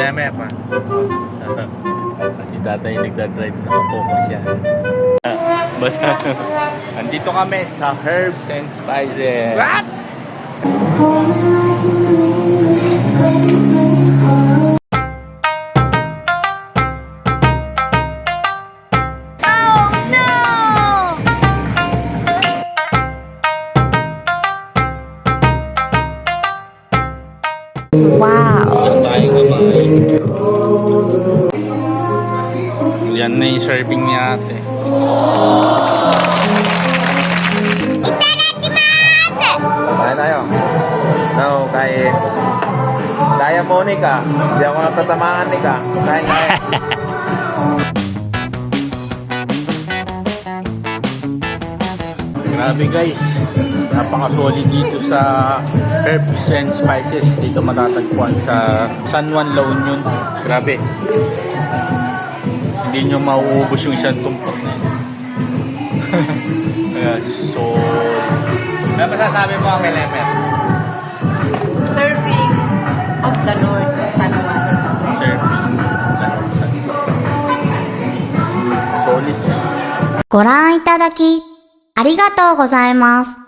Lemer pa. Si tatay nagdadrive, nakapokus yan. Basta, andito kami sa Herbs and Spices. What? Wow! Tapos tayo kamay. Yan na yung serving ni ate. Kain tayo. No, kain. Kaya mo, Nika. Hindi ako natatamaan, Nika. Kain. Grabe guys, napaka-solid dito sa Herbs and Spices. Dito matatagpuan sa San Juan, La Union. Grabe. Hindi nyo mauubos yung isang tumpok na yun. So, ano masasabi mo ang Lemer? Surfing of the North, San Juan. Surfing. Solid. ご覧いただきありがとうございます。